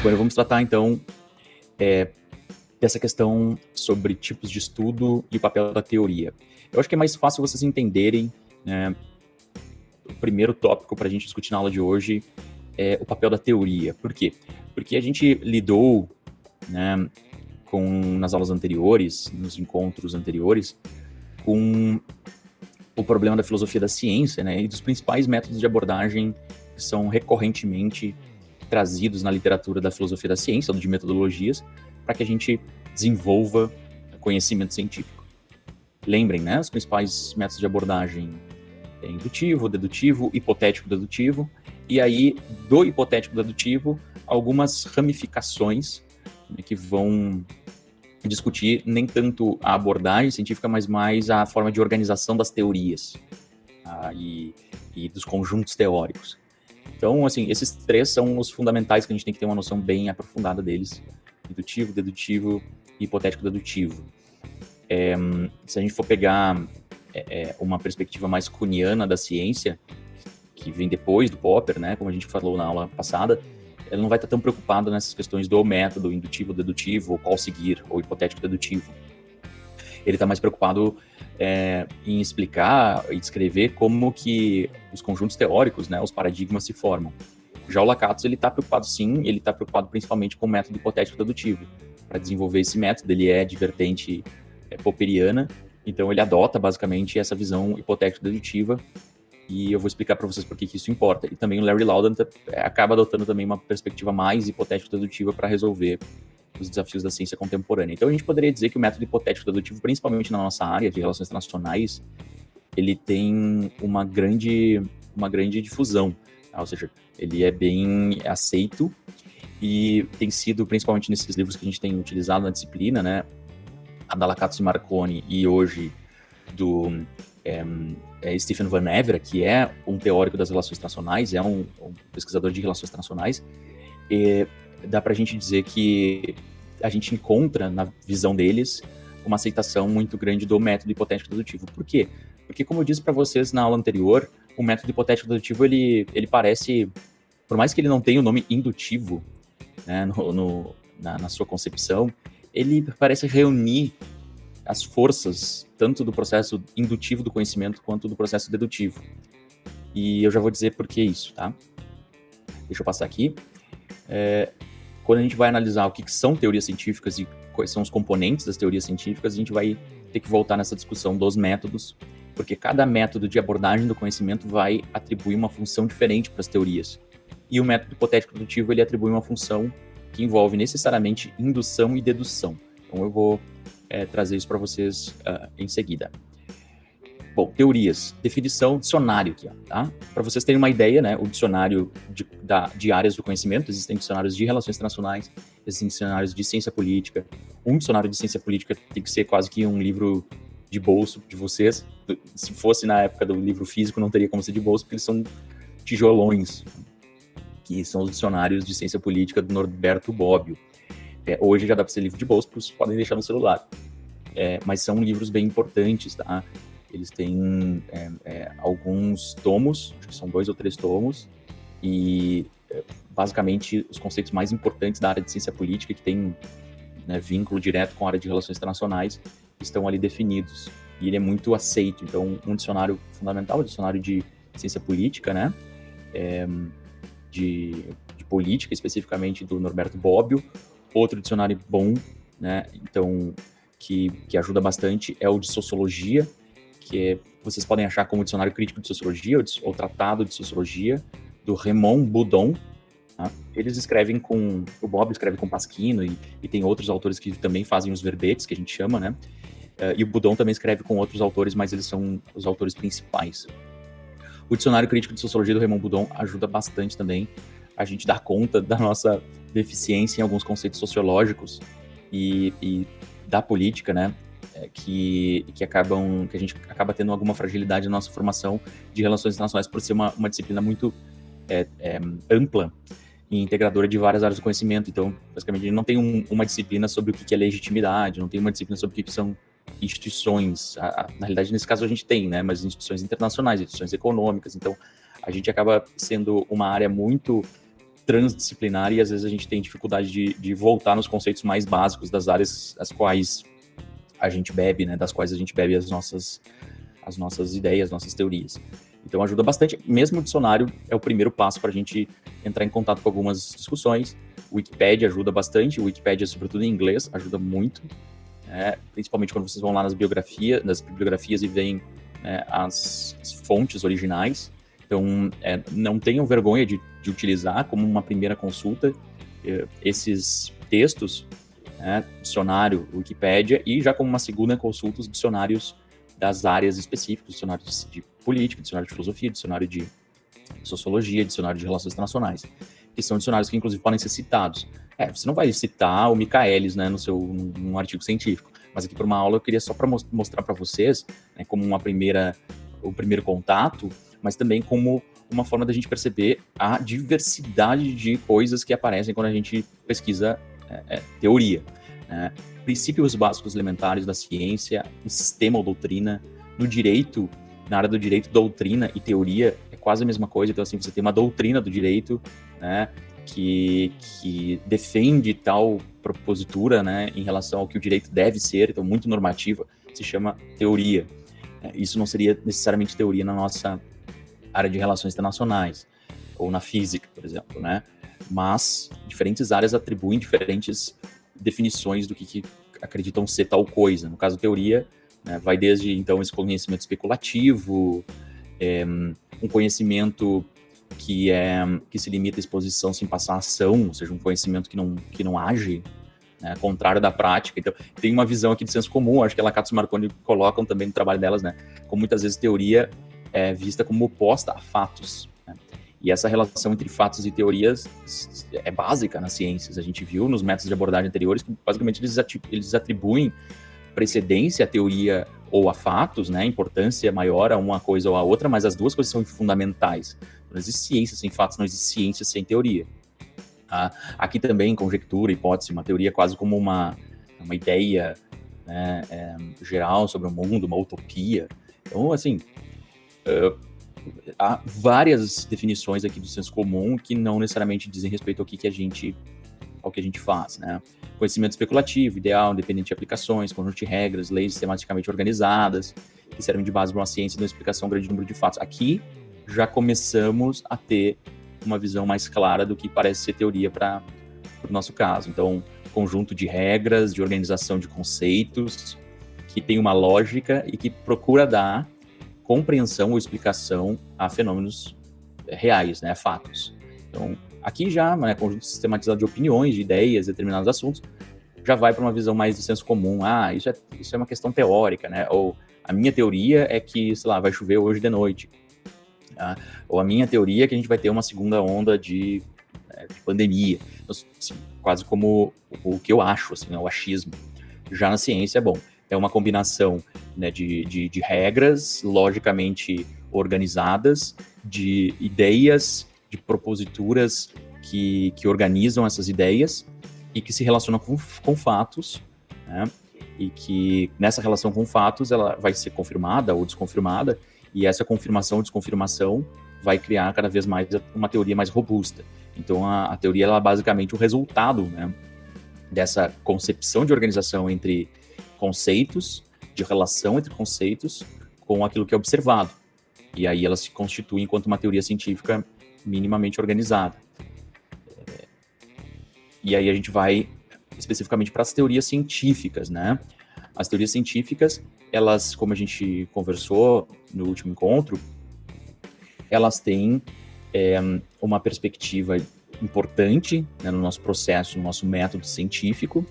Bueno, vamos tratar então dessa questão sobre tipos de estudo e o papel da teoria. Eu acho que é mais fácil vocês entenderem, né, o primeiro tópico para a gente discutir na aula de hoje é o papel da teoria. Por quê? Porque a gente lidou, né, nas aulas anteriores, nos encontros anteriores, com o problema da filosofia da ciência, né, e dos principais métodos de abordagem que são recorrentemente trazidos na literatura da filosofia da ciência, ou de metodologias, para que a gente desenvolva conhecimento científico. Lembrem, né, os principais métodos de abordagem é indutivo, dedutivo, hipotético-dedutivo, e aí, do hipotético-dedutivo, algumas ramificações, né, que vão discutir nem tanto a abordagem científica, mas mais a forma de organização das teorias e dos conjuntos teóricos. Então, assim, esses três são os fundamentais que a gente tem que ter uma noção bem aprofundada deles: indutivo, dedutivo e hipotético-dedutivo. Se a gente for pegar uma perspectiva mais kuhniana da ciência, que vem depois do Popper, né, como a gente falou na aula passada, ela não vai estar tão preocupada nessas questões do método indutivo, dedutivo, ou qual seguir, ou hipotético-dedutivo. Ele está mais preocupado em explicar e descrever como que os conjuntos teóricos, né, os paradigmas se formam. Já o Lakatos, ele está preocupado sim, ele está preocupado principalmente com o método hipotético-dedutivo. Para desenvolver esse método, ele é de vertente popperiana, então ele adota basicamente essa visão hipotético-dedutiva, e eu vou explicar para vocês por que isso importa. E também o Larry Laudan acaba adotando também uma perspectiva mais hipotético-dedutiva para resolver os desafios da ciência contemporânea. Então a gente poderia dizer que o método hipotético-dedutivo, principalmente na nossa área de relações internacionais, ele tem uma grande difusão, tá? Ou seja, ele é bem aceito e tem sido, principalmente nesses livros que a gente tem utilizado na disciplina, né, a da Lakatos e Marconi, e hoje do Stephen Van Evera, que é um teórico das relações internacionais, é um pesquisador de relações internacionais, dá para a gente dizer que a gente encontra na visão deles uma aceitação muito grande do método hipotético-dedutivo. Por quê? Porque, como eu disse para vocês na aula anterior, o método hipotético-dedutivo, ele parece, por mais que ele não tenha o nome indutivo, né, na sua concepção, ele parece reunir as forças, tanto do processo indutivo do conhecimento, quanto do processo dedutivo. E eu já vou dizer por que isso, tá? Deixa eu passar aqui. Quando a gente vai analisar o que são teorias científicas e quais são os componentes das teorias científicas, a gente vai ter que voltar nessa discussão dos métodos, porque cada método de abordagem do conhecimento vai atribuir uma função diferente para as teorias. E o método hipotético-dedutivo, ele atribui uma função que envolve necessariamente indução e dedução. Então eu vou trazer isso para vocês em seguida. Bom, teorias. Definição, dicionário aqui, ó, tá? Para vocês terem uma ideia, né, o dicionário de áreas do conhecimento, existem dicionários de relações internacionais, existem dicionários de ciência política. Um dicionário de ciência política tem que ser quase que um livro de bolso de vocês. Se fosse na época do livro físico, não teria como ser de bolso, porque eles são tijolões, que são os dicionários de ciência política do Norberto Bobbio. Hoje já dá para ser livro de bolso, porque vocês podem deixar no celular. Mas são livros bem importantes, tá? Eles têm alguns tomos, acho que são 2 ou 3 tomos, e basicamente os conceitos mais importantes da área de ciência política, que tem, né, vínculo direto com a área de relações internacionais, estão ali definidos. E ele é muito aceito. Então, um dicionário fundamental, o dicionário de ciência política, né? De política, especificamente do Norberto Bobbio. Outro dicionário bom, né, então, que ajuda bastante, é o de sociologia, que vocês podem achar como dicionário crítico de sociologia, ou tratado de sociologia, do Raymond Boudon. Tá? Eles escrevem o Bobbio escreve com Pasquino, e tem outros autores que também fazem os verbetes, que a gente chama, né, e o Boudon também escreve com outros autores, mas eles são os autores principais. O dicionário crítico de sociologia do Raymond Boudon ajuda bastante também a gente dar conta da nossa deficiência em alguns conceitos sociológicos e da política, né, que a gente acaba tendo alguma fragilidade na nossa formação de relações internacionais por ser uma disciplina muito ampla e integradora de várias áreas do conhecimento. Então, basicamente, a gente não tem uma disciplina sobre o que é legitimidade, não tem uma disciplina sobre o que são instituições. Na realidade, nesse caso a gente tem, né, mas instituições internacionais, instituições econômicas. Então, a gente acaba sendo uma área muito transdisciplinar e às vezes a gente tem dificuldade de voltar nos conceitos mais básicos das áreas as quais a gente bebe, né, das quais a gente bebe as nossas ideias, as nossas teorias. Então ajuda bastante, mesmo o dicionário é o primeiro passo para a gente entrar em contato com algumas discussões. O Wikipedia ajuda bastante, o Wikipedia, sobretudo em inglês, ajuda muito, principalmente quando vocês vão lá nas bibliografias e veem as fontes originais. Então, não tenham vergonha de utilizar como uma primeira consulta esses textos, dicionário, Wikipédia, e já como uma segunda consulta os dicionários das áreas específicas, dicionários de política, dicionário de filosofia, dicionário de sociologia, dicionário de relações internacionais, que são dicionários que, inclusive, podem ser citados. Você não vai citar o Michaelis, né, num artigo científico, mas aqui para uma aula eu queria só para mostrar para vocês, né, como o primeiro contato, mas também como uma forma da gente perceber a diversidade de coisas que aparecem quando a gente pesquisa teoria. Princípios básicos elementares da ciência, um sistema ou doutrina. No direito, na área do direito, doutrina e teoria é quase a mesma coisa. Então, assim, você tem uma doutrina do direito, né, que defende tal propositura, né, em relação ao que o direito deve ser, então muito normativa, se chama teoria. Isso não seria necessariamente teoria na nossa área de relações internacionais, ou na física, por exemplo, né? Mas diferentes áreas atribuem diferentes definições do que acreditam ser tal coisa. No caso, teoria, né, vai desde, então, esse conhecimento especulativo, um conhecimento que se limita à exposição sem passar a ação, ou seja, um conhecimento que não age, né, contrário da prática. Então, tem uma visão aqui de senso comum, acho que a Lakatos e Marconi colocam também no trabalho delas, né, como muitas vezes teoria é vista como oposta a fatos, né? E essa relação entre fatos e teorias é básica nas ciências. A gente viu nos métodos de abordagem anteriores que, basicamente, eles atribuem precedência à teoria ou a fatos, né? Importância maior a uma coisa ou a outra, mas as duas coisas são fundamentais. Não existe ciência sem fatos, não existe ciência sem teoria. Aqui também, conjectura, hipótese, uma teoria quase como uma ideia, né, geral sobre o mundo, uma utopia. Então, assim, há várias definições aqui do senso comum que não necessariamente dizem respeito ao que a gente faz, né? Conhecimento especulativo, ideal, independente de aplicações, conjunto de regras, leis sistematicamente organizadas, que servem de base para uma ciência de uma explicação grande número de fatos. Aqui já começamos a ter uma visão mais clara do que parece ser teoria para o nosso caso. Então, conjunto de regras, de organização de conceitos, que tem uma lógica e que procura dar compreensão ou explicação a fenômenos reais, né, a fatos. Então, aqui já, né, conjunto sistematizado de opiniões, de ideias, determinados assuntos, já vai para uma visão mais do senso comum. Isso é uma questão teórica, né? Ou a minha teoria é que, sei lá, vai chover hoje de noite. Tá? Ou a minha teoria é que a gente vai ter uma segunda onda de pandemia. Então, assim, quase como o que eu acho, assim, o achismo. Já na ciência é bom. É uma combinação, né, de regras logicamente organizadas, de ideias, de proposituras que organizam essas ideias e que se relacionam com fatos, né, e que nessa relação com fatos ela vai ser confirmada ou desconfirmada, e essa confirmação ou desconfirmação vai criar cada vez mais uma teoria mais robusta. Então a teoria ela é basicamente o resultado, né, dessa concepção de organização entre conceitos, de relação entre conceitos com aquilo que é observado. E aí ela se constitui enquanto uma teoria científica minimamente organizada. E aí a gente vai especificamente para as teorias científicas, né? As teorias científicas, elas, como a gente conversou no último encontro, elas têm uma perspectiva importante, né, no nosso processo, no nosso método científico.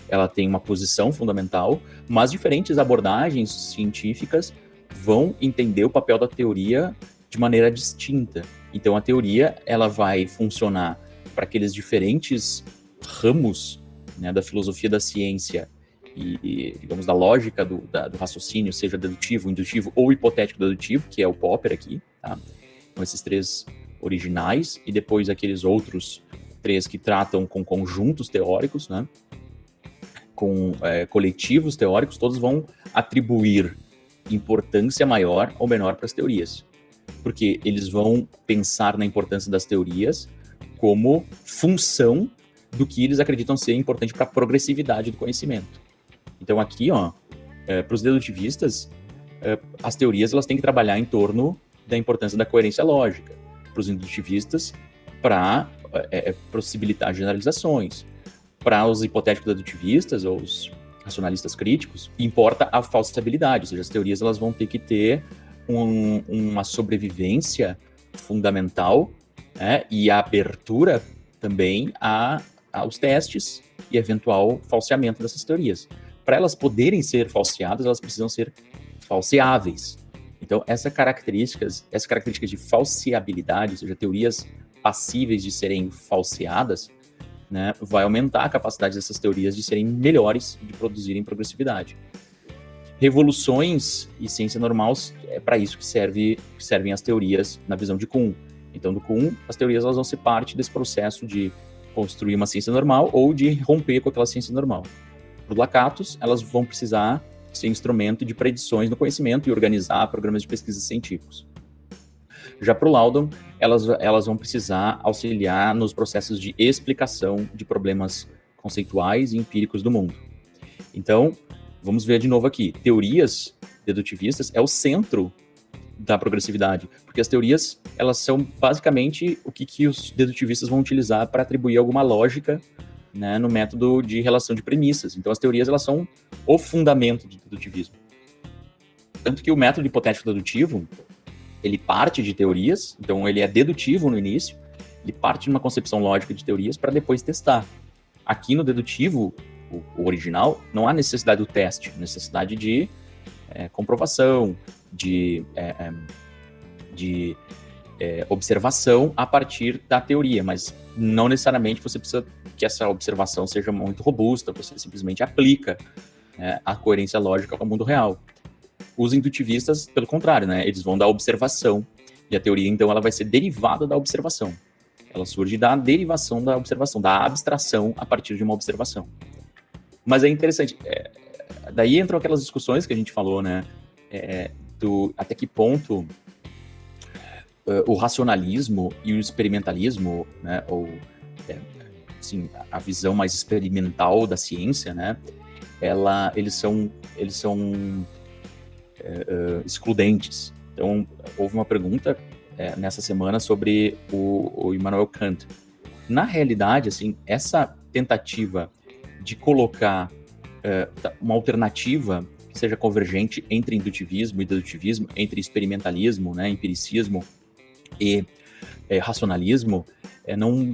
Ela tem uma posição fundamental, mas diferentes abordagens científicas vão entender o papel da teoria de maneira distinta. Então, a teoria ela vai funcionar para aqueles diferentes ramos, né, da filosofia da ciência e digamos, da lógica do raciocínio, seja dedutivo, indutivo ou hipotético-dedutivo, que é o Popper aqui, tá? Então, esses três originais, e depois aqueles outros três que tratam com conjuntos teóricos, né? Com coletivos teóricos, todos vão atribuir importância maior ou menor para as teorias. Porque eles vão pensar na importância das teorias como função do que eles acreditam ser importante para a progressividade do conhecimento. Então aqui, para os dedutivistas, as teorias elas têm que trabalhar em torno da importância da coerência lógica. Para os indutivistas, para possibilitar generalizações. Para os hipotéticos dedutivistas, ou os racionalistas críticos, importa a falsificabilidade, ou seja, as teorias elas vão ter que ter uma sobrevivência fundamental, e a abertura também aos testes e eventual falseamento dessas teorias. Para elas poderem ser falseadas, elas precisam ser falseáveis. Então, essa característica de falseabilidade, ou seja, teorias passíveis de serem falseadas, né, vai aumentar a capacidade dessas teorias de serem melhores, de produzirem progressividade. Revoluções e ciência normal é para isso que servem as teorias na visão de Kuhn. Então, do Kuhn, as teorias elas vão ser parte desse processo de construir uma ciência normal ou de romper com aquela ciência normal. Para o Lakatos, elas vão precisar ser instrumento de predições no conhecimento e organizar programas de pesquisa científicos. Já para o Loudon, elas vão precisar auxiliar nos processos de explicação de problemas conceituais e empíricos do mundo. Então, vamos ver de novo aqui. Teorias dedutivistas é o centro da progressividade, porque as teorias, elas são basicamente o que os dedutivistas vão utilizar para atribuir alguma lógica, né, no método de relação de premissas. Então, as teorias, elas são o fundamento do dedutivismo. Tanto que o método hipotético dedutivo, ele parte de teorias, então ele é dedutivo no início, ele parte de uma concepção lógica de teorias para depois testar. Aqui no dedutivo, o original, não há necessidade do teste, necessidade de comprovação, de observação a partir da teoria, mas não necessariamente você precisa que essa observação seja muito robusta, você simplesmente aplica a coerência lógica ao mundo real. Os indutivistas, pelo contrário, né, eles vão da observação, e a teoria, então, ela vai ser derivada da observação. Ela surge da derivação da observação, da abstração a partir de uma observação. Mas é interessante, daí entram aquelas discussões que a gente falou, né, até que ponto o racionalismo e o experimentalismo, né, ou assim, a visão mais experimental da ciência, né, eles são excludentes. Então, houve uma pergunta nessa semana sobre o Immanuel Kant. Na realidade, assim, essa tentativa de colocar uma alternativa que seja convergente entre indutivismo e dedutivismo, entre experimentalismo, né, empiricismo e racionalismo,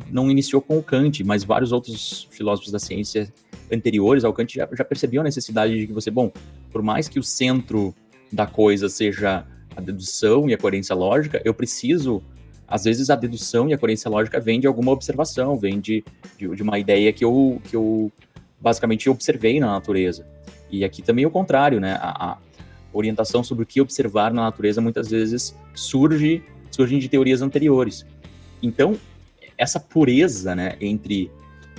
não iniciou com o Kant, mas vários outros filósofos da ciência anteriores ao Kant já percebiam a necessidade de que por mais que o centro da coisa seja a dedução e a coerência lógica, eu preciso, às vezes a dedução e a coerência lógica vem de alguma observação, vem de uma ideia que eu basicamente observei na natureza. E aqui também é o contrário, né? A orientação sobre o que observar na natureza muitas vezes surgem de teorias anteriores. Então, essa pureza, né, entre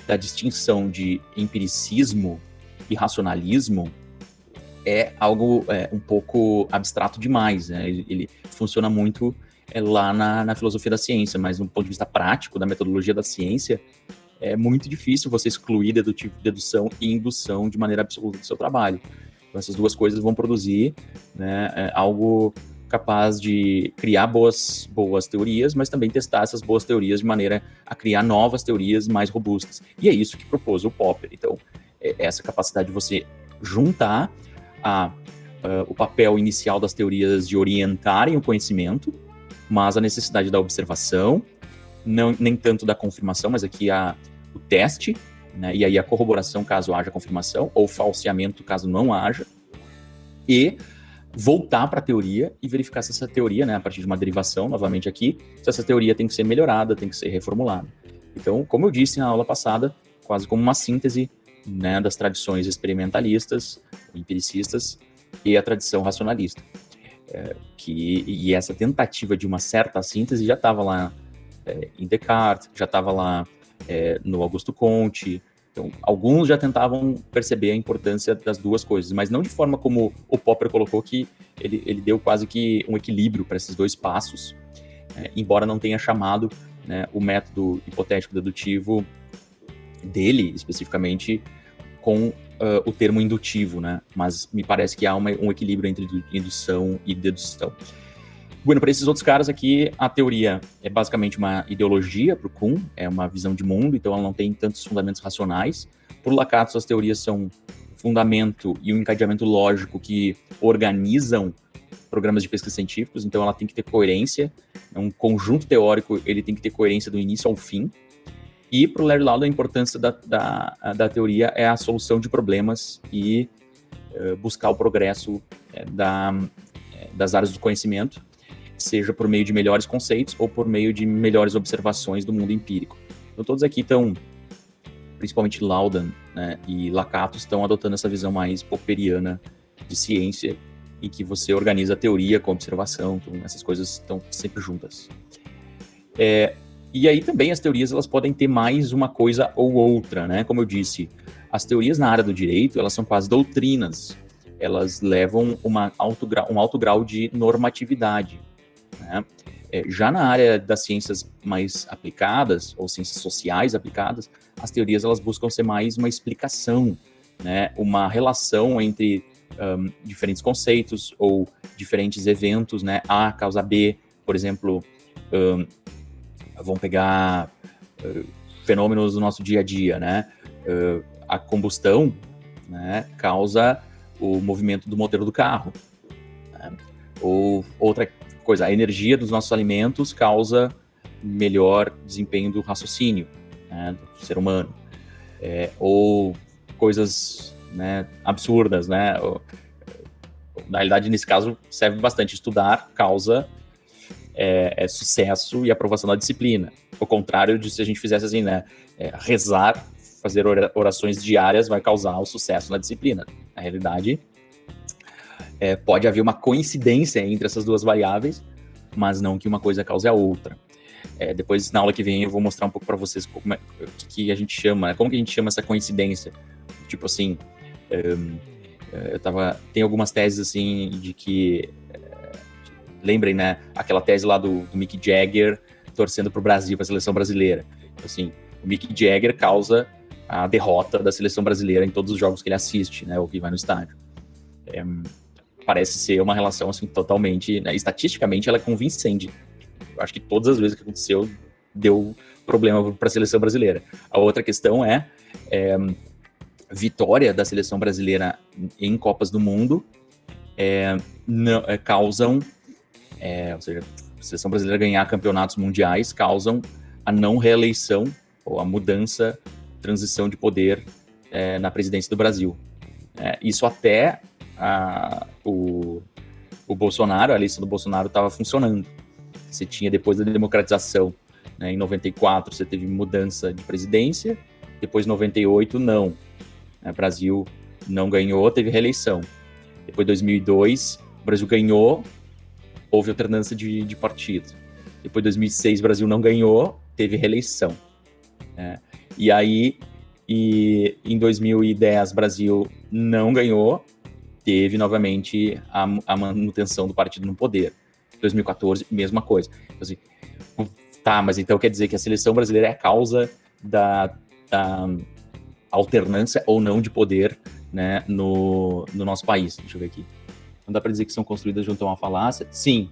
a distinção de empiricismo e racionalismo é algo um pouco abstrato demais, né? Ele funciona muito lá na filosofia da ciência, mas do ponto de vista prático, da metodologia da ciência, é muito difícil você excluir dedução e indução de maneira absoluta do seu trabalho. Então, essas duas coisas vão produzir, né, algo capaz de criar boas teorias, mas também testar essas boas teorias de maneira a criar novas teorias mais robustas. E é isso que propôs o Popper. Então, essa capacidade de você juntar o papel inicial das teorias de orientarem o conhecimento, mas a necessidade da observação, nem tanto da confirmação, mas aqui o teste, né, e aí a corroboração caso haja confirmação, ou falseamento caso não haja, e voltar para a teoria e verificar se essa teoria, né, a partir de uma derivação, novamente aqui, se essa teoria tem que ser melhorada, tem que ser reformulada. Então, como eu disse na aula passada, quase como uma síntese, né, das tradições experimentalistas, empiricistas e a tradição racionalista. E essa tentativa de uma certa síntese já estava lá em Descartes, já estava lá no Augusto Comte. Então, alguns já tentavam perceber a importância das duas coisas, mas não de forma como o Popper colocou, que ele deu quase que um equilíbrio para esses dois passos, embora não tenha chamado né, o método hipotético dedutivo dele, especificamente, com o termo indutivo, né? Mas me parece que há um equilíbrio entre indução e dedução. Bueno, para esses outros caras aqui, a teoria é basicamente uma ideologia para o Kuhn, é uma visão de mundo, então ela não tem tantos fundamentos racionais. Por Lakatos, as teorias são fundamento e um encadeamento lógico que organizam programas de pesquisa científicos, então ela tem que ter coerência, é um conjunto teórico, ele tem que ter coerência do início ao fim. E para o Larry Lauder, a importância da teoria é a solução de problemas e buscar o progresso das áreas do conhecimento, seja por meio de melhores conceitos ou por meio de melhores observações do mundo empírico. Então todos aqui estão, principalmente Laudan, né, e Lakatos, estão adotando essa visão mais popperiana de ciência, em que você organiza a teoria com a observação, então essas coisas estão sempre juntas. E aí também as teorias elas podem ter mais uma coisa ou outra, né? Como eu disse, as teorias na área do direito, elas são quase doutrinas. Elas levam um alto grau de normatividade, né? Já na área das ciências mais aplicadas, ou ciências sociais aplicadas, as teorias elas buscam ser mais uma explicação, né? Uma relação entre diferentes conceitos ou diferentes eventos, né? A causa B, por exemplo, vamos pegar fenômenos do nosso dia a dia, né? A combustão, né, causa o movimento do motor do carro, né? Ou outra coisa, a energia dos nossos alimentos causa melhor desempenho do raciocínio, né, do ser humano. Ou coisas, né, absurdas, né? Na realidade, nesse caso, serve bastante. Estudar causa sucesso e aprovação da disciplina. Ao contrário de se a gente fizesse assim, né? Rezar, fazer orações diárias vai causar o sucesso na disciplina. Na realidade, pode haver uma coincidência entre essas duas variáveis, mas não que uma coisa cause a outra. Depois, na aula que vem, eu vou mostrar um pouco para vocês o que a gente chama, né? Como que a gente chama essa coincidência. Tipo assim, tem algumas teses assim de que lembrem, né, aquela tese lá do Mick Jagger torcendo para o Brasil, para a seleção brasileira. Assim, o Mick Jagger causa a derrota da seleção brasileira em todos os jogos que ele assiste, né, ou que vai no estádio. Parece ser uma relação assim totalmente, né, estatisticamente ela é convincente. Eu acho que todas as vezes que aconteceu deu problema para a seleção brasileira. A outra questão é vitória da seleção brasileira em Copas do Mundo causam, ou seja, a seleção brasileira ganhar campeonatos mundiais causam a não reeleição ou a mudança, transição de poder na presidência do Brasil. Isso até o Bolsonaro, a eleição do Bolsonaro estava funcionando. Você tinha, depois da democratização, né, em 94, você teve mudança de presidência, depois em 98, não. O Brasil não ganhou, teve reeleição. Depois, em 2002, o Brasil ganhou, houve alternância de partido. Depois, em 2006, o Brasil não ganhou, teve reeleição. E aí, em 2010, o Brasil não ganhou, teve novamente a manutenção do partido no poder. 2014, mesma coisa. Então, assim, mas então quer dizer que a seleção brasileira é a causa da alternância ou não de poder, né, no nosso país. Deixa eu ver aqui. Não dá para dizer que são construídas junto a uma falácia? Sim,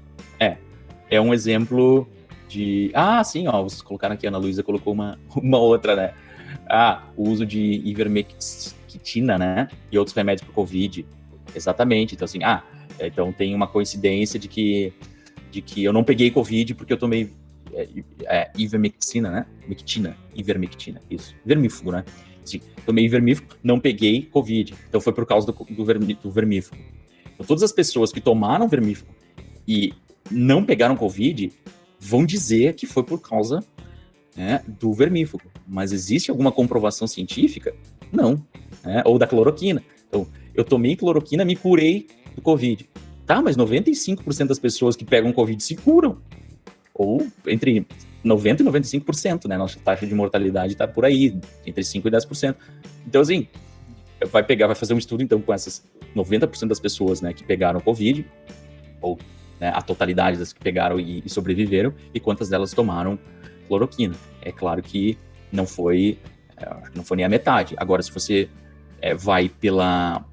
é um exemplo de... sim, vocês colocaram aqui, a Ana Luísa colocou uma outra, né? O uso de ivermectina, né, e outros remédios para o Covid. Exatamente, então assim, então tem uma coincidência de que eu não peguei Covid porque eu tomei ivermectina, né? Ivermectina, isso. Vermífugo, né? Sim, tomei vermífugo, não peguei Covid. Então foi por causa do vermífugo. Então, todas as pessoas que tomaram vermífugo e não pegaram Covid vão dizer que foi por causa, né, do vermífugo. Mas existe alguma comprovação científica? Não. Ou da cloroquina. Então, eu tomei cloroquina, me curei do Covid. Tá, mas 95% das pessoas que pegam Covid se curam. Ou entre 90% e 95%, né? Nossa taxa de mortalidade tá por aí, entre 5% e 10%. Então, assim, vai fazer um estudo, então, com essas 90% das pessoas, né, que pegaram Covid, ou, né, a totalidade das que pegaram e sobreviveram, e quantas delas tomaram cloroquina. É claro que não foi nem a metade. Agora, se você vai pela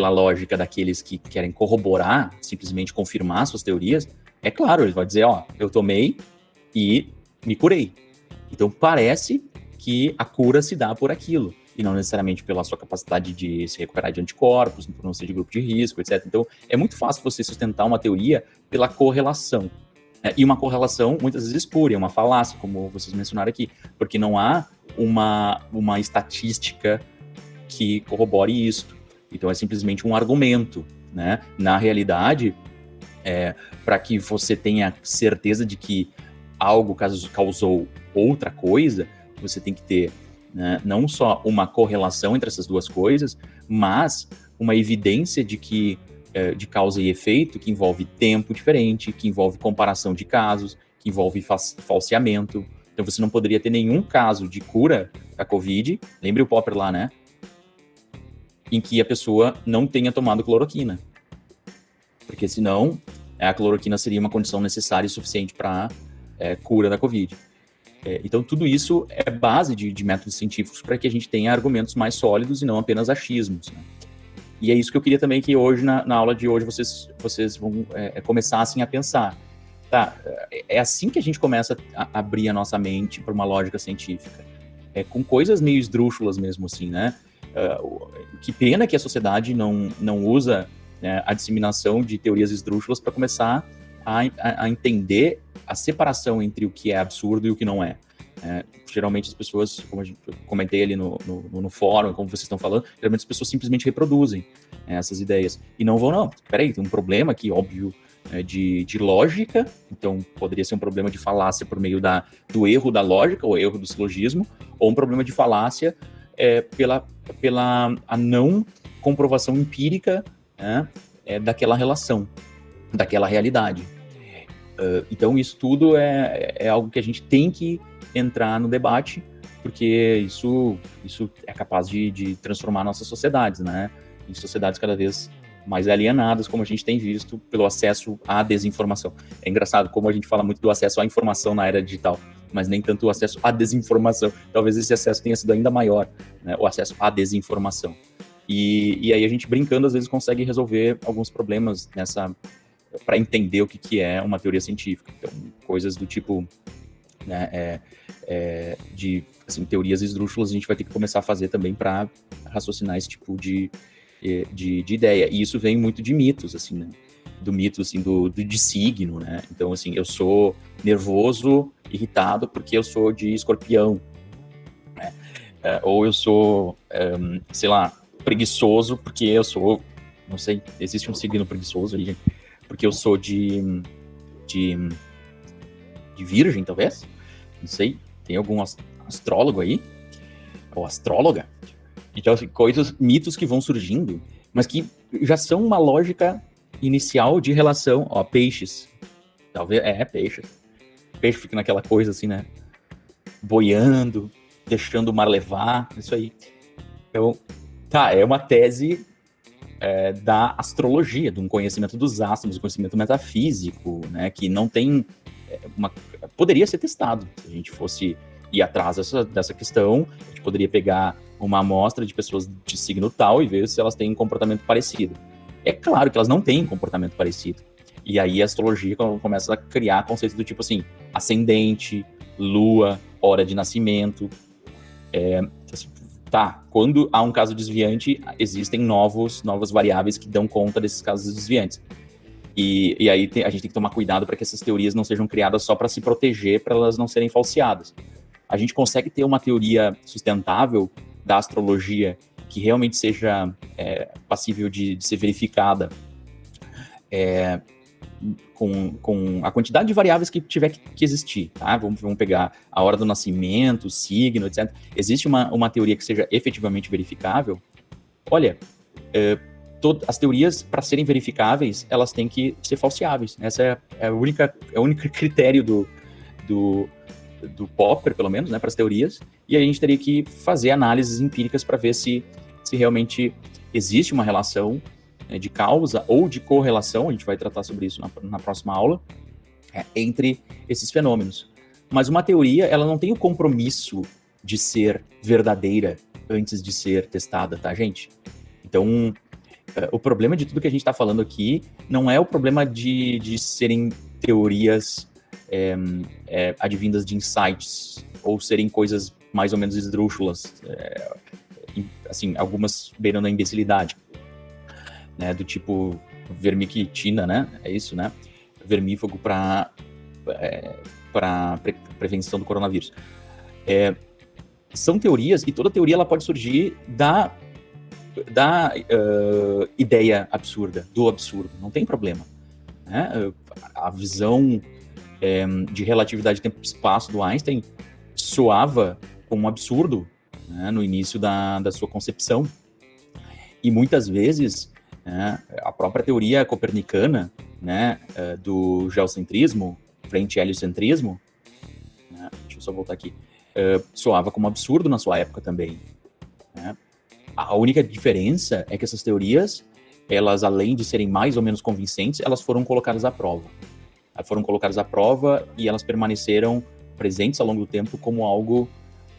lógica daqueles que querem corroborar, simplesmente confirmar suas teorias, é claro, ele vai dizer, eu tomei e me curei. Então, parece que a cura se dá por aquilo, e não necessariamente pela sua capacidade de se recuperar de anticorpos, por não ser de grupo de risco, etc. Então, é muito fácil você sustentar uma teoria pela correlação. E uma correlação, muitas vezes, espúria, uma falácia, como vocês mencionaram aqui, porque não há uma estatística que corrobore isso. Então, é simplesmente um argumento, né? Na realidade, para que você tenha certeza de que algo causou outra coisa, você tem que ter, né, não só uma correlação entre essas duas coisas, mas uma evidência de que de causa e efeito que envolve tempo diferente, que envolve comparação de casos, que envolve falseamento. Então você não poderia ter nenhum caso de cura da Covid, lembre o Popper lá, né? Em que a pessoa não tenha tomado cloroquina. Porque senão a cloroquina seria uma condição necessária e suficiente para cura da Covid. Então, tudo isso é base de métodos científicos para que a gente tenha argumentos mais sólidos e não apenas achismos, né? E é isso que eu queria também que hoje, na aula de hoje, vocês vão começassem a pensar. Tá, é assim que a gente começa a abrir a nossa mente para uma lógica científica. Com coisas meio esdrúxulas mesmo, assim, né? Que pena que a sociedade não usa, né, a disseminação de teorias esdrúxulas para começar a entender a separação entre o que é absurdo e o que não é. Geralmente as pessoas, como eu comentei ali no fórum, como vocês estão falando, geralmente as pessoas simplesmente reproduzem essas ideias. E não vão, não, peraí, tem um problema aqui, óbvio, de lógica, então poderia ser um problema de falácia por meio do erro da lógica, ou erro do silogismo, ou um problema de falácia pela a não comprovação empírica, né, daquela relação, daquela realidade. Então isso tudo é algo que a gente tem que entrar no debate, porque isso é capaz de transformar nossas sociedades, né? Em sociedades cada vez mais alienadas, como a gente tem visto pelo acesso à desinformação. É engraçado como a gente fala muito do acesso à informação na era digital, mas nem tanto o acesso à desinformação. Talvez esse acesso tenha sido ainda maior, né? O acesso à desinformação. E aí a gente, brincando, às vezes consegue resolver alguns problemas para entender o que é uma teoria científica. Então, coisas do tipo, né, de assim, teorias esdrúxulas, a gente vai ter que começar a fazer também para raciocinar esse tipo de ideia. E isso vem muito de mitos, assim, né? Do mito, assim, de signo, né? Então, assim, eu sou nervoso, irritado, porque eu sou de escorpião, né? Ou eu sou, sei lá, preguiçoso, porque eu sou, não sei, existe um signo preguiçoso aí, gente, porque eu sou de virgem, talvez? Não sei, tem algum astrólogo aí? Ou astróloga? Então, assim, mitos que vão surgindo, mas que já são uma lógica inicial de relação, peixes. Talvez, peixes. Peixe fica naquela coisa assim, né? Boiando, deixando o mar levar, isso aí. Então, é uma tese da astrologia, de um conhecimento dos astros, um conhecimento metafísico, né? Que não tem poderia ser testado. Se a gente fosse ir atrás dessa questão, a gente poderia pegar uma amostra de pessoas de signo tal e ver se elas têm um comportamento parecido. É claro que elas não têm um comportamento parecido. E aí a astrologia começa a criar conceitos do tipo assim, ascendente, lua, hora de nascimento. Assim, quando há um caso desviante, existem novas variáveis que dão conta desses casos desviantes. E aí a gente tem que tomar cuidado para que essas teorias não sejam criadas só para se proteger, para elas não serem falseadas. A gente consegue ter uma teoria sustentável da astrologia que realmente seja passível de ser verificada com a quantidade de variáveis que tiver que existir, tá? Vamos pegar a hora do nascimento, o signo, etc. Existe uma teoria que seja efetivamente verificável? Olha, as teorias, para serem verificáveis, elas têm que ser falseáveis. Essa é o único critério do Popper, pelo menos, né, para as teorias. E a gente teria que fazer análises empíricas para ver se realmente existe uma relação de causa ou de correlação, a gente vai tratar sobre isso na próxima aula, entre esses fenômenos. Mas uma teoria, ela não tem o compromisso de ser verdadeira antes de ser testada, tá, gente? Então, o problema de tudo que a gente está falando aqui não é o problema de serem teorias advindas de insights, ou serem coisas mais ou menos esdrúxulas, assim, algumas beirando a imbecilidade, né, do tipo vermictina, né, é isso, né, vermífugo para prevenção do coronavírus. São teorias, e toda teoria ela pode surgir da ideia absurda, do absurdo, não tem problema, né? A visão de relatividade tempo-espaço do Einstein soava como um absurdo, né, no início da sua concepção, e muitas vezes, né, a própria teoria copernicana, né, do geocentrismo frente ao heliocentrismo, né, deixa eu só voltar aqui, soava como absurdo na sua época também, né? A única diferença é que essas teorias, elas, além de serem mais ou menos convincentes, elas foram colocadas à prova. Foram colocadas à prova e elas permaneceram presentes ao longo do tempo como algo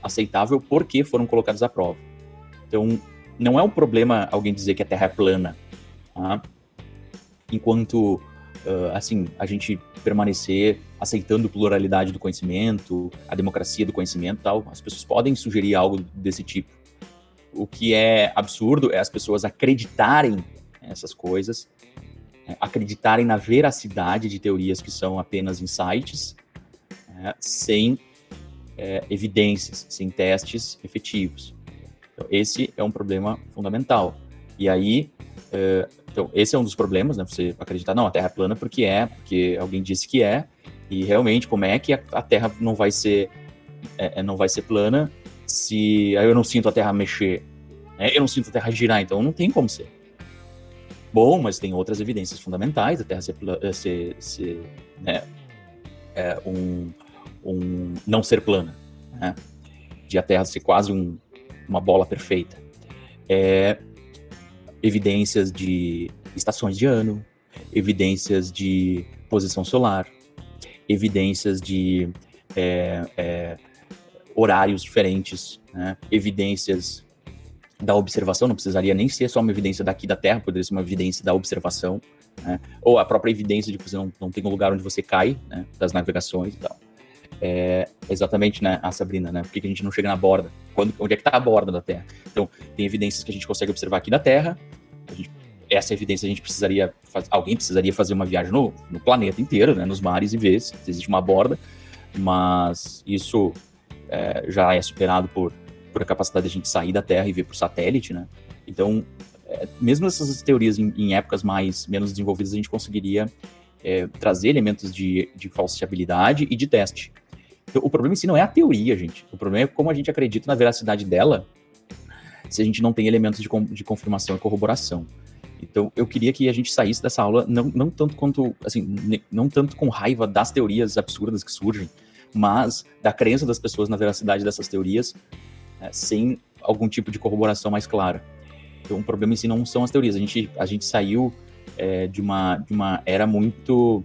aceitável porque foram colocadas à prova. Então, não é um problema alguém dizer que a Terra é plana, tá? Enquanto, assim, a gente permanecer aceitando a pluralidade do conhecimento, a democracia do conhecimento e tal, as pessoas podem sugerir algo desse tipo. O que é absurdo é as pessoas acreditarem nessas coisas, acreditarem na veracidade de teorias que são apenas insights, sem evidências, sem testes efetivos. Então, esse é um problema fundamental. E aí, então, esse é um dos problemas, né? Você acreditar, não, a Terra é plana porque alguém disse que é, e realmente, como é que a Terra não vai ser plana se eu não sinto a Terra mexer, né? Eu não sinto a Terra girar, então não tem como ser. Bom, mas tem outras evidências fundamentais da Terra ser né, não ser plana, né? De a Terra ser quase uma bola perfeita. Evidências de estações de ano, evidências de posição solar, evidências de horários diferentes, né? Evidências da observação, não precisaria nem ser só uma evidência daqui da Terra, poderia ser uma evidência da observação, né? Ou a própria evidência de que você não tem um lugar onde você cai, né? Das navegações e tal. Exatamente, né, a Sabrina, né? Por que a gente não chega na borda? Onde é que está a borda da Terra? Então, tem evidências que a gente consegue observar aqui da Terra. Essa evidência alguém precisaria fazer uma viagem no planeta inteiro, né? Nos mares e ver se existe uma borda, mas isso já é superado por a capacidade de a gente sair da Terra e ver por satélite, né? Então, mesmo essas teorias em épocas menos desenvolvidas, a gente conseguiria trazer elementos de falsificabilidade e de teste. Então, o problema em si não é a teoria, gente. O problema é como a gente acredita na veracidade dela se a gente não tem elementos de confirmação e corroboração. Então, eu queria que a gente saísse dessa aula não tanto não tanto com raiva das teorias absurdas que surgem, mas da crença das pessoas na veracidade dessas teorias, sem algum tipo de corroboração mais clara. Então, o problema em si não são as teorias. A gente saiu de uma era muito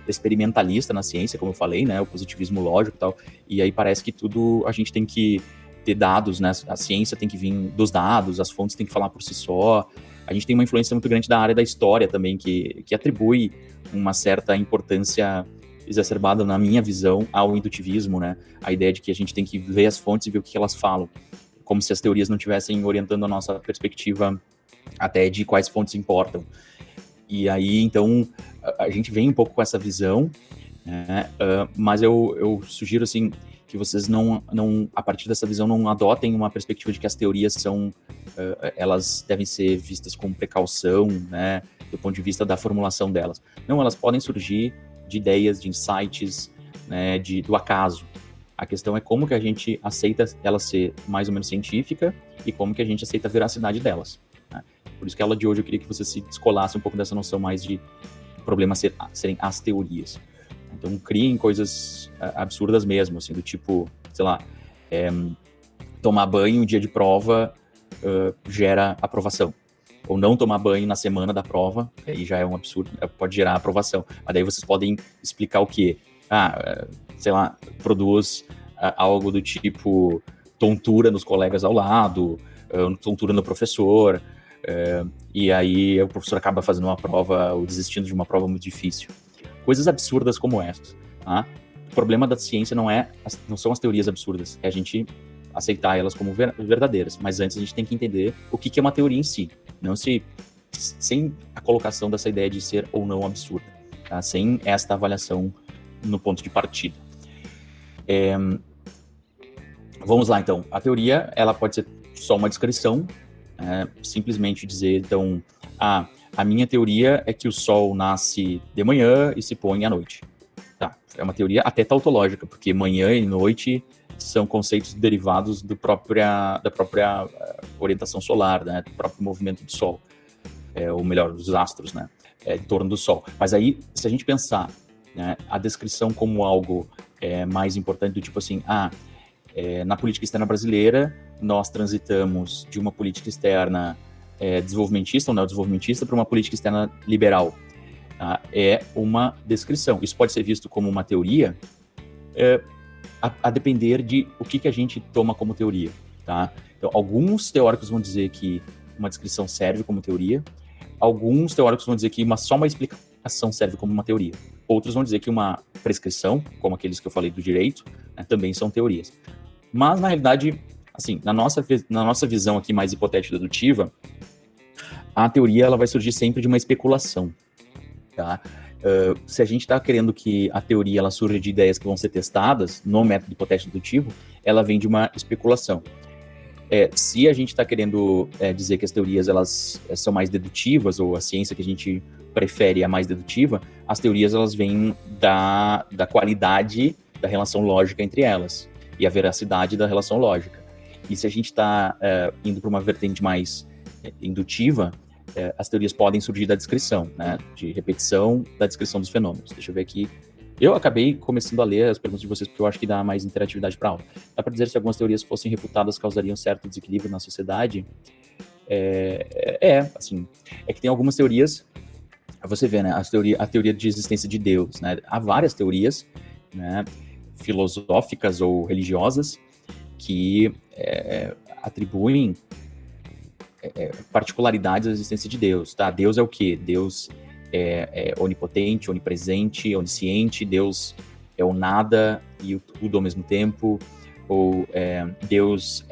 experimentalista na ciência, como eu falei, né, o positivismo lógico e tal, e aí parece que tudo a gente tem que ter dados, né, a ciência tem que vir dos dados, as fontes têm que falar por si só. A gente tem uma influência muito grande da área da história também, que atribui uma certa importância exacerbada, na minha visão, ao indutivismo, né, a ideia de que a gente tem que ver as fontes e ver o que elas falam, como se as teorias não estivessem orientando a nossa perspectiva até de quais fontes importam. E aí, então, a gente vem um pouco com essa visão, né? Mas eu sugiro, assim, que vocês não, a partir dessa visão, não adotem uma perspectiva de que as teorias elas devem ser vistas com precaução, né? Do ponto de vista da formulação delas. Não, elas podem surgir de ideias, de insights, né? Do acaso. A questão é como que a gente aceita ela ser mais ou menos científica e como que a gente aceita a veracidade delas. Por isso que a aula de hoje eu queria que você se descolasse um pouco dessa noção mais de problema serem as teorias. Então, criem coisas absurdas mesmo, assim, do tipo, sei lá, tomar banho em dia de prova gera aprovação. Ou não tomar banho na semana da prova, aí já é um absurdo, pode gerar aprovação. Mas daí vocês podem explicar o quê? Sei lá, produz algo do tipo tontura nos colegas ao lado, tontura no professor, e aí o professor acaba fazendo uma prova ou desistindo de uma prova muito difícil. Coisas absurdas como essas, tá? O problema da ciência não são as teorias absurdas, é a gente aceitar elas como verdadeiras, mas antes a gente tem que entender o que é uma teoria em si, não sem a colocação dessa ideia de ser ou não absurda, tá? Sem esta avaliação no ponto de partida. Vamos lá, então. A teoria, ela pode ser só uma descrição, simplesmente dizer, então, a minha teoria é que o sol nasce de manhã e se põe à noite. Tá, é uma teoria até tautológica, porque manhã e noite são conceitos derivados da própria orientação solar, né, do próprio movimento do sol, ou melhor, dos astros, né, em torno do sol. Mas aí, se a gente pensar, né, a descrição como algo mais importante, do tipo assim, na política externa brasileira, nós transitamos de uma política externa desenvolvimentista ou neodesenvolvimentista para uma política externa liberal. Tá? É uma descrição. Isso pode ser visto como uma teoria, a depender de o que a gente toma como teoria. Tá? Então, alguns teóricos vão dizer que uma descrição serve como teoria, alguns teóricos vão dizer que só uma explicação serve como uma teoria. Outros vão dizer que uma prescrição, como aqueles que eu falei do direito, né, também são teorias. Mas, na realidade, assim, na nossa visão aqui mais hipotética dedutiva, a teoria ela vai surgir sempre de uma especulação. Tá? Se a gente está querendo que a teoria ela surja de ideias que vão ser testadas no método hipotético dedutivo, ela vem de uma especulação. Se a gente está querendo dizer que as teorias elas são mais dedutivas, ou a ciência que a gente prefere é mais dedutiva, as teorias elas vêm da qualidade da relação lógica entre elas e a veracidade da relação lógica. E se a gente está indo para uma vertente mais indutiva, as teorias podem surgir da descrição, né, de repetição da descrição dos fenômenos. Deixa eu ver aqui. Eu acabei começando a ler as perguntas de vocês porque eu acho que dá mais interatividade para a aula. Dá para dizer se algumas teorias fossem refutadas causariam certo desequilíbrio na sociedade? Assim, é que tem algumas teorias, você vê, né, a teoria de existência de Deus, né, há várias teorias, né, filosóficas ou religiosas que atribuem particularidades à existência de Deus, tá? Deus é o quê? Deus é onipotente, onipresente, onisciente, Deus é o nada e o tudo ao mesmo tempo, ou Deus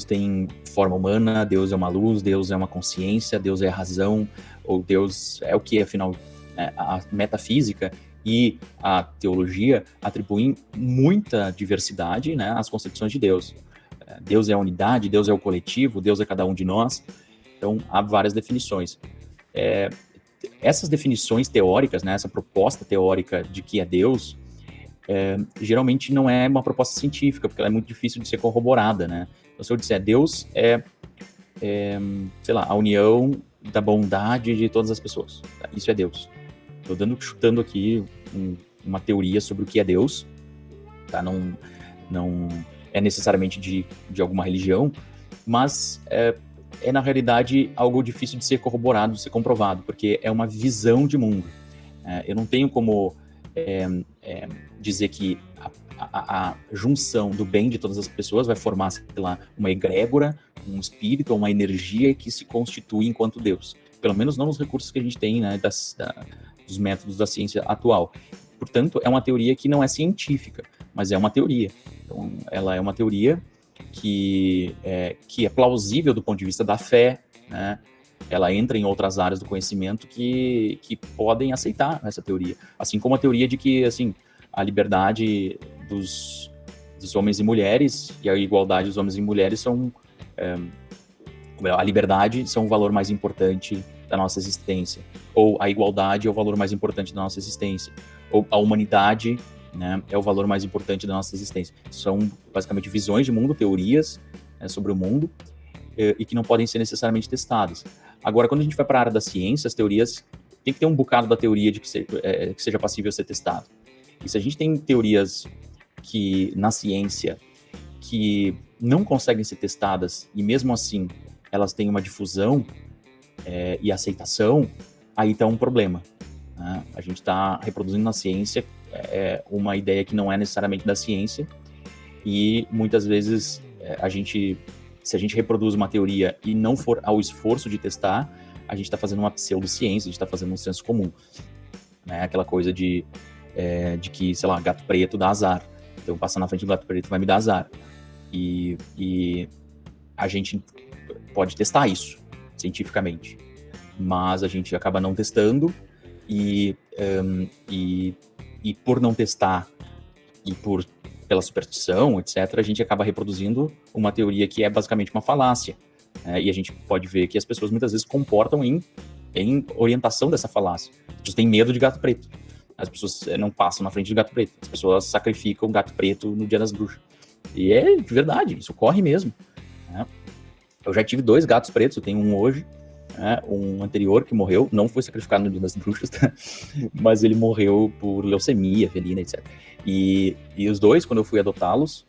tem forma humana, Deus é uma luz, Deus é uma consciência, Deus é a razão, ou Deus é o que, afinal, a metafísica e a teologia atribuem muita diversidade, né, às concepções de Deus. Deus é a unidade, Deus é o coletivo, Deus é cada um de nós. Então, há várias definições. Essas definições teóricas, né, essa proposta teórica de que é Deus, geralmente não é uma proposta científica, porque ela é muito difícil de ser corroborada, né? Então, se eu disser Deus sei lá, a união da bondade de todas as pessoas, tá? Isso é Deus. Estou chutando aqui uma teoria sobre o que é Deus, tá? Não é necessariamente de alguma religião, mas na realidade algo difícil de ser corroborado, de ser comprovado, porque é uma visão de mundo. Eu não tenho como dizer que a junção do bem de todas as pessoas vai formar, sei lá, uma egrégora, um espírito ou uma energia que se constitui enquanto Deus. Pelo menos não nos recursos que a gente tem, né, dos métodos da ciência atual. Portanto, é uma teoria que não é científica, mas é uma teoria. Então, ela é uma teoria que é plausível do ponto de vista da fé, né? Ela entra em outras áreas do conhecimento que podem aceitar essa teoria. Assim como a teoria de que, assim, a liberdade dos homens e mulheres e a igualdade dos homens e mulheres são... a liberdade são o valor mais importante da nossa existência. Ou a igualdade é o valor mais importante da nossa existência. Ou a humanidade, né, é o valor mais importante da nossa existência. São basicamente visões de mundo, teorias, né, sobre o mundo, e que não podem ser necessariamente testadas. Agora, quando a gente vai para a área da ciência, as teorias tem que ter um bocado da teoria de que seja passível de ser testado. E se a gente tem teorias que na ciência que não conseguem ser testadas e mesmo assim elas têm uma difusão e aceitação, aí está um problema. Né? A gente está reproduzindo na ciência uma ideia que não é necessariamente da ciência, e muitas vezes se a gente reproduz uma teoria e não for ao esforço de testar, a gente está fazendo uma pseudociência, a gente está fazendo um senso comum, né? Aquela coisa de que, sei lá, gato preto dá azar, então passar na frente do gato preto vai me dar azar, e a gente pode testar isso cientificamente, mas a gente acaba não testando, e por não testar e pela superstição, etc., a gente acaba reproduzindo uma teoria que é basicamente uma falácia, né? E a gente pode ver que as pessoas muitas vezes comportam em orientação dessa falácia. As pessoas têm medo de gato preto. As pessoas não passam na frente de gato preto. As pessoas sacrificam o gato preto no Dia das Bruxas. E é de verdade, isso ocorre mesmo, né? Eu já tive 2 gatos pretos, eu tenho um hoje, né? Um anterior que morreu, não foi sacrificado no Dia das Bruxas, tá? Mas ele morreu por leucemia felina, etc. E os 2, quando eu fui adotá-los,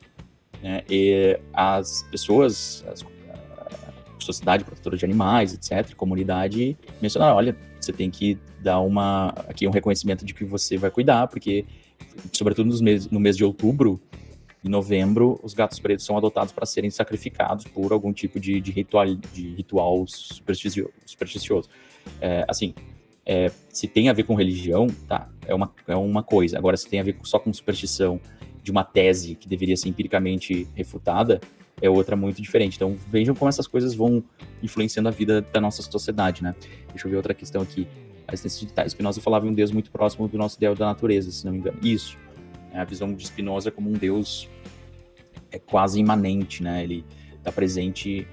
né, e as pessoas, a Sociedade Protetora de Animais, etc., comunidade, mencionaram, olha, você tem que dar aqui um reconhecimento de que você vai cuidar, porque, sobretudo no mês de outubro e novembro, os gatos pretos são adotados para serem sacrificados por algum tipo de ritual supersticioso. Se tem a ver com religião, tá, é uma coisa. Agora, se tem a ver só com superstição de uma tese que deveria ser empiricamente refutada, é outra muito diferente. Então, vejam como essas coisas vão influenciando a vida da nossa sociedade, né? Deixa eu ver outra questão aqui. A existência de Spinoza falava em um Deus muito próximo do nosso ideal da natureza, se não me engano. Isso. A visão de Spinoza como um Deus quase imanente, né? Ele está presente,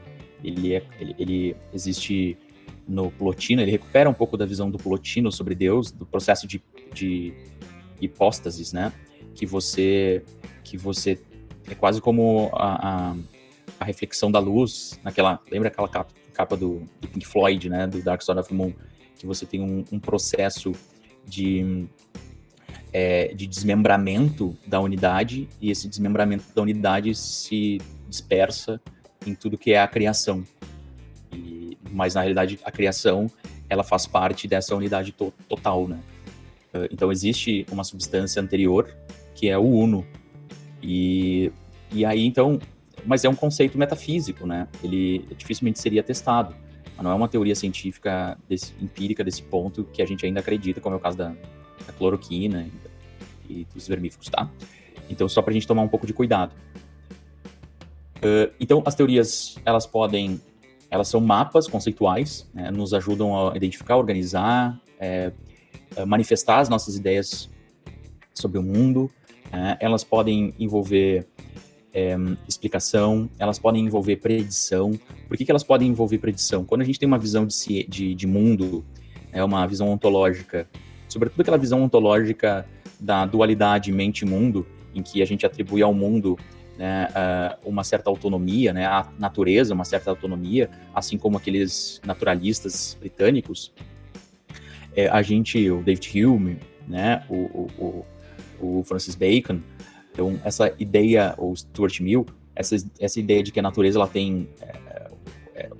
ele existe no Plotino, ele recupera um pouco da visão do Plotino sobre Deus, do processo de hipóstasis, né? Que você é quase como a reflexão da luz, lembra aquela capa do Pink Floyd, né? Do Dark Side of the Moon, que você tem um processo de desmembramento da unidade, e esse desmembramento da unidade se dispersa em tudo que é a criação. Mas, na realidade, a criação, ela faz parte dessa unidade total, né? Então, existe uma substância anterior, que é o uno. E aí, então... Mas é um conceito metafísico, né? Ele dificilmente seria testado. Mas não é uma teoria científica empírica desse ponto que a gente ainda acredita, como é o caso da cloroquina e dos vermífugos, tá? Então, só pra gente tomar um pouco de cuidado. Então, as teorias, elas são mapas conceituais, né? Nos ajudam a identificar, organizar, manifestar as nossas ideias sobre o mundo. Elas podem envolver explicação, elas podem envolver predição. Por que elas podem envolver predição? Quando a gente tem uma visão de mundo, uma visão ontológica, sobretudo aquela visão ontológica da dualidade mente-mundo, em que a gente atribui ao mundo, né, uma certa autonomia, né, à natureza uma certa autonomia, assim como aqueles naturalistas britânicos, o David Hume, né, o Francis Bacon. Então, essa ideia, ou Stuart Mill, essa ideia de que a natureza ela tem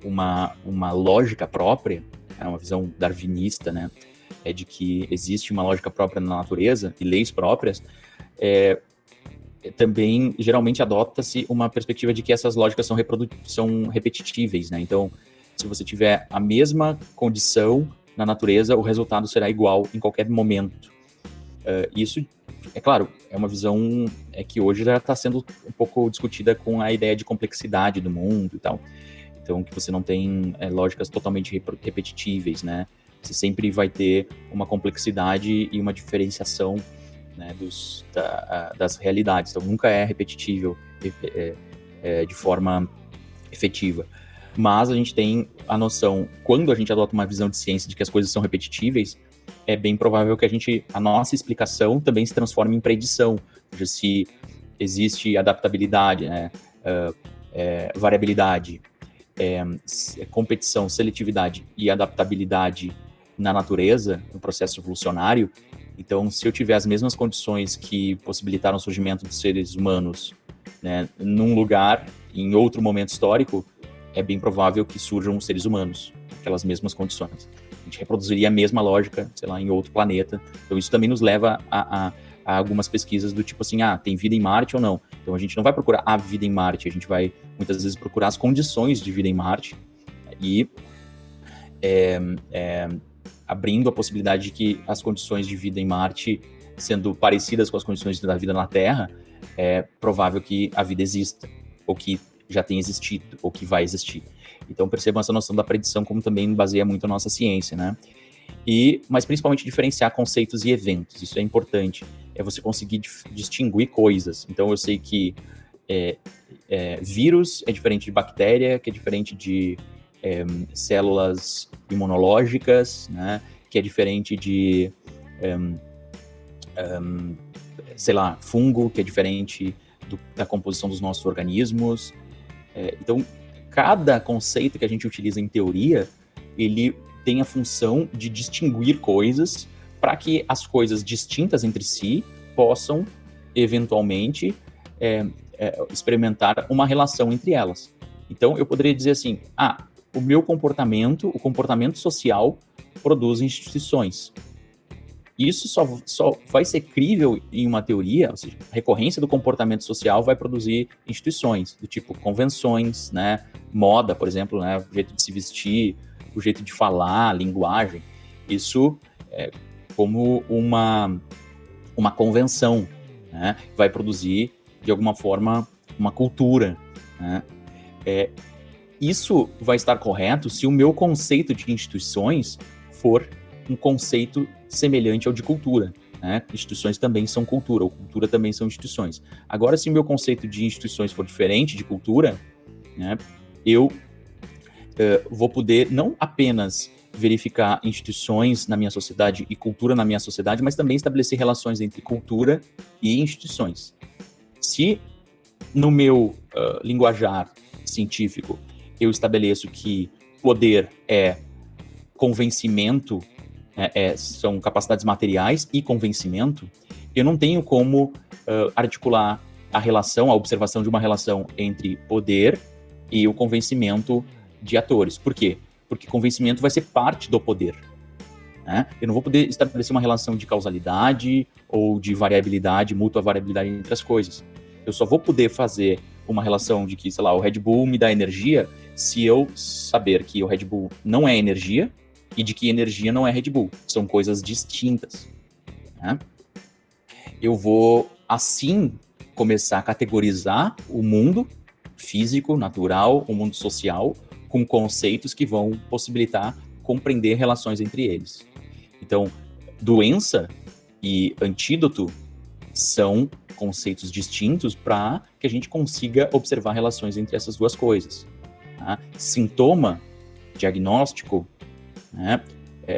uma lógica própria, uma visão darwinista, né, de que existe uma lógica própria na natureza e leis próprias, também geralmente adota-se uma perspectiva de que essas lógicas são repetitíveis, né? Então, se você tiver a mesma condição na natureza, o resultado será igual em qualquer momento. Isso, é claro, é uma visão que hoje já está sendo um pouco discutida com a ideia de complexidade do mundo e tal. Então, que você não tem lógicas totalmente repetitíveis, né? Você sempre vai ter uma complexidade e uma diferenciação, né, das realidades. Então, nunca é repetível de forma efetiva. Mas a gente tem a noção, quando a gente adota uma visão de ciência de que as coisas são repetitíveis, é bem provável que a nossa explicação também se transforme em predição. Ou seja, se existe adaptabilidade, né, variabilidade, competição, seletividade e adaptabilidade na natureza, no processo evolucionário, então, se eu tiver as mesmas condições que possibilitaram o surgimento dos seres humanos, né, num lugar, em outro momento histórico, é bem provável que surjam os seres humanos, aquelas mesmas condições. A gente reproduziria a mesma lógica, sei lá, em outro planeta. Então, isso também nos leva a há algumas pesquisas do tipo assim, tem vida em Marte ou não. Então a gente não vai procurar a vida em Marte, a gente vai muitas vezes procurar as condições de vida em Marte e abrindo a possibilidade de que as condições de vida em Marte, sendo parecidas com as condições da vida na Terra, é provável que a vida exista, ou que já tenha existido, ou que vai existir. Então percebam essa noção da predição como também baseia muito a nossa ciência, né? Mas principalmente diferenciar conceitos e eventos, isso é importante, é você conseguir distinguir coisas. Então eu sei que vírus é diferente de bactéria, que é diferente de células imunológicas, né? Que é diferente de, sei lá, fungo, que é diferente da composição dos nossos organismos. Então, cada conceito que a gente utiliza em teoria, ele tem a função de distinguir coisas para que as coisas distintas entre si possam, eventualmente, experimentar uma relação entre elas. Então, eu poderia dizer assim, o meu comportamento, o comportamento social, produz instituições. Isso só vai ser crível em uma teoria, ou seja, a recorrência do comportamento social vai produzir instituições, do tipo convenções, né? Moda, por exemplo, né? O jeito de se vestir, o jeito de falar, a linguagem. Isso é como uma convenção, né? Vai produzir, de alguma forma, uma cultura, né? Isso vai estar correto se o meu conceito de instituições for um conceito semelhante ao de cultura, né? Instituições também são cultura, ou cultura também são instituições. Agora, se o meu conceito de instituições for diferente de cultura, né, eu vou poder não apenas verificar instituições na minha sociedade e cultura na minha sociedade, mas também estabelecer relações entre cultura e instituições. Se no meu linguajar científico eu estabeleço que poder é convencimento, são capacidades materiais e convencimento, eu não tenho como articular a observação de uma relação entre poder e o convencimento de atores. Por quê? Porque convencimento vai ser parte do poder, né? Eu não vou poder estabelecer uma relação de causalidade ou de variabilidade, mútua variabilidade entre as coisas. Eu só vou poder fazer uma relação de que, sei lá, o Red Bull me dá energia se eu saber que o Red Bull não é energia e de que energia não é Red Bull. São coisas distintas, né? Eu vou, assim, começar a categorizar o mundo físico, natural, o mundo social, com conceitos que vão possibilitar compreender relações entre eles. Então, doença e antídoto são conceitos distintos para que a gente consiga observar relações entre essas duas coisas. Tá? Sintoma, diagnóstico, né,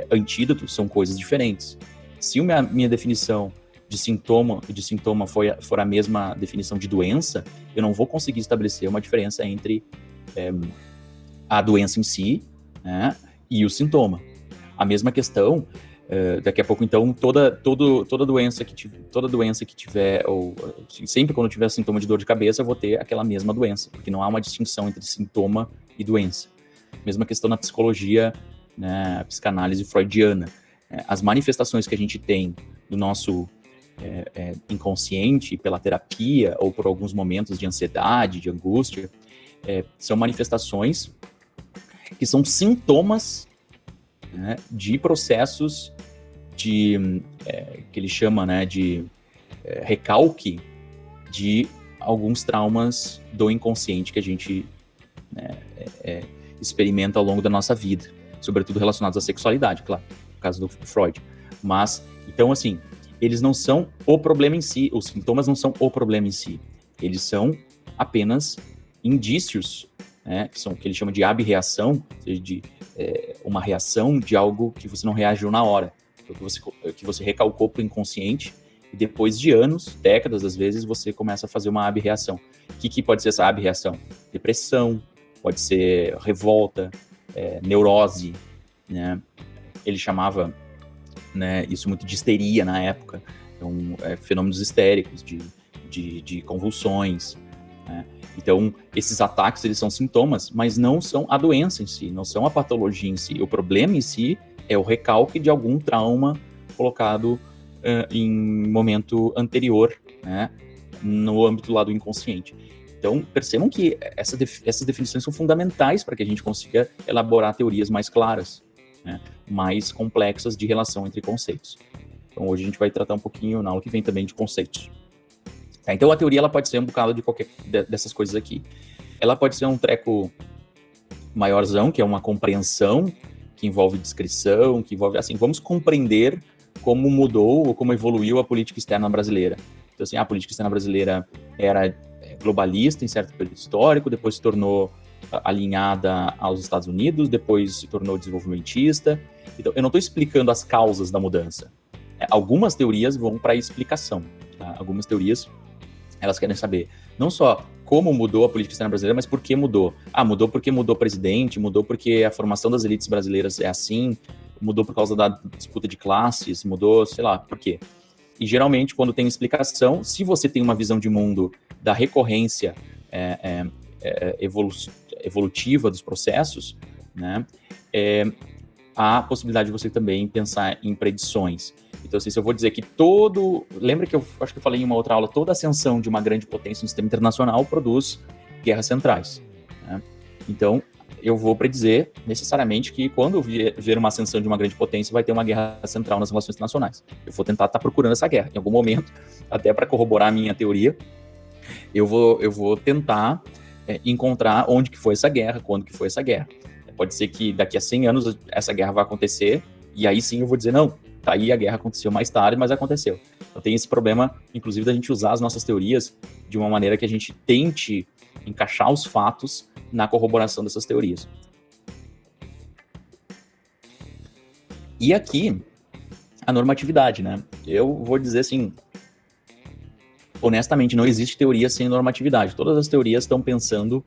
antídoto são coisas diferentes. Se a minha definição de sintoma for a mesma definição de doença, eu não vou conseguir estabelecer uma diferença entre a doença em si, né, e o sintoma. A mesma questão, daqui a pouco, então, toda doença que tiver, ou sempre quando tiver sintoma de dor de cabeça, eu vou ter aquela mesma doença, porque não há uma distinção entre sintoma e doença. Mesma questão na psicologia, né, a psicanálise freudiana. As manifestações que a gente tem do nosso inconsciente pela terapia ou por alguns momentos de ansiedade, de angústia, são manifestações que são sintomas, né, de processos que ele chama, né, de recalque de alguns traumas do inconsciente que a gente, né, experimenta ao longo da nossa vida, sobretudo relacionados à sexualidade, claro, no caso do Freud. Mas, então, assim, eles não são o problema em si, os sintomas não são o problema em si, eles são apenas indícios, né, que ele chama de abreação, ou seja, de uma reação de algo que você não reagiu na hora, que você recalcou para o inconsciente, e depois de anos, décadas, às vezes, você começa a fazer uma abreação. O que pode ser essa abreação? Depressão, pode ser revolta, neurose, né? Ele chamava, né, isso muito de histeria na época, então, fenômenos histéricos, de convulsões, né? Então, esses ataques, eles são sintomas, mas não são a doença em si, não são a patologia em si. O problema em si é o recalque de algum trauma colocado em momento anterior, né, no âmbito lá do inconsciente. Então, percebam que essas definições são fundamentais para que a gente consiga elaborar teorias mais claras, né, mais complexas de relação entre conceitos. Então, hoje a gente vai tratar um pouquinho, na aula que vem também, de conceitos. Então, a teoria ela pode ser um bocado de qualquer dessas coisas aqui. Ela pode ser um treco maiorzão, que é uma compreensão, que envolve descrição, que envolve, assim, vamos compreender como mudou ou como evoluiu a política externa brasileira. Então, assim, a política externa brasileira era globalista em certo período histórico, depois se tornou alinhada aos Estados Unidos, depois se tornou desenvolvimentista. Então, eu não estou explicando as causas da mudança. Algumas teorias vão para a explicação. Tá? Algumas teorias, elas querem saber não só como mudou a política externa brasileira, mas por que mudou. Mudou porque mudou o presidente, mudou porque a formação das elites brasileiras é assim, mudou por causa da disputa de classes, mudou, sei lá, por quê. E geralmente, quando tem explicação, se você tem uma visão de mundo da recorrência evolutiva dos processos, né, há possibilidade de você também pensar em predições. Então, assim, se eu vou dizer que lembra que eu acho que eu falei em uma outra aula, toda ascensão de uma grande potência no sistema internacional produz guerras centrais, né? Então, eu vou predizer necessariamente que quando vier uma ascensão de uma grande potência, vai ter uma guerra central nas relações internacionais. Eu vou tentar estar procurando essa guerra. Em algum momento, até para corroborar a minha teoria, eu vou tentar encontrar onde que foi essa guerra, quando que foi essa guerra. Pode ser que daqui a 100 anos essa guerra vai acontecer, e aí sim eu vou dizer, não, tá aí, a guerra aconteceu mais tarde, mas aconteceu. Então tem esse problema, inclusive, da gente usar as nossas teorias de uma maneira que a gente tente encaixar os fatos na corroboração dessas teorias. E aqui, a normatividade, né? Eu vou dizer assim, honestamente, não existe teoria sem normatividade. Todas as teorias estão pensando,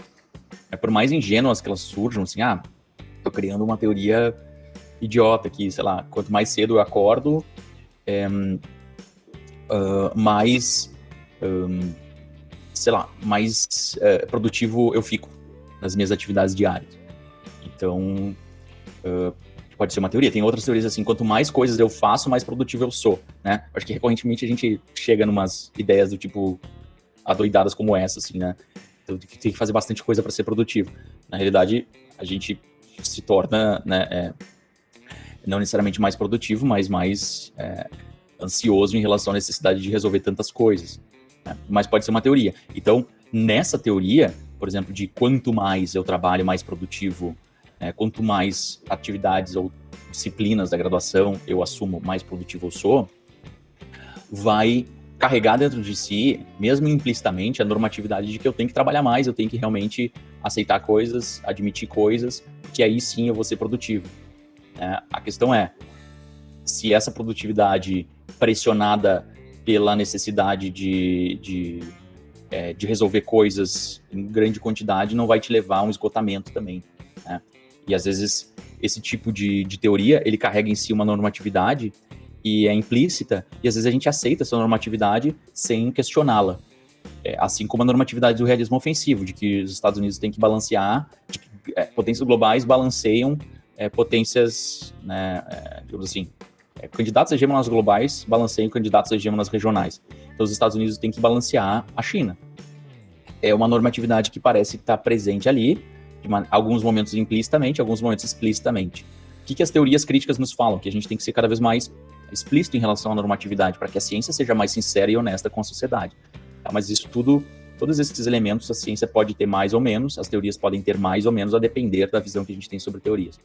por mais ingênuas que elas surjam, assim, tô criando uma teoria idiota aqui, sei lá, quanto mais cedo eu acordo, mais produtivo eu fico nas minhas atividades diárias. Então, pode ser uma teoria. Tem outras teorias assim, quanto mais coisas eu faço, mais produtivo eu sou, né? Acho que recorrentemente a gente chega numas ideias do tipo adoidadas como essa, assim, né? Então, tem que fazer bastante coisa para ser produtivo. Na realidade, a gente se torna, né, não necessariamente mais produtivo, mas mais ansioso em relação à necessidade de resolver tantas coisas, né? Mas pode ser uma teoria. Então, nessa teoria, por exemplo, de quanto mais eu trabalho, mais produtivo, quanto mais atividades ou disciplinas da graduação eu assumo, mais produtivo eu sou, vai carregar dentro de si, mesmo implicitamente, a normatividade de que eu tenho que trabalhar mais, eu tenho que realmente aceitar coisas, admitir coisas, que aí sim eu vou ser produtivo. A questão é, se essa produtividade pressionada pela necessidade de resolver coisas em grande quantidade não vai te levar a um esgotamento também, né? E às vezes esse tipo de teoria, ele carrega em si uma normatividade e é implícita, e às vezes a gente aceita essa normatividade sem questioná-la. Assim como a normatividade do realismo ofensivo, de que os Estados Unidos têm que balancear, de que potências globais balanceiam potências, né, digamos assim, candidatos hegemonas globais balanceiam candidatos hegemonas regionais. Então os Estados Unidos têm que balancear a China. É uma normatividade que parece estar presente ali, alguns momentos implicitamente, alguns momentos explicitamente. O que as teorias críticas nos falam? Que a gente tem que ser cada vez mais explícito em relação à normatividade, para que a ciência seja mais sincera e honesta com a sociedade. Mas isso tudo, todos esses elementos, a ciência pode ter mais ou menos, as teorias podem ter mais ou menos, a depender da visão que a gente tem sobre teorias.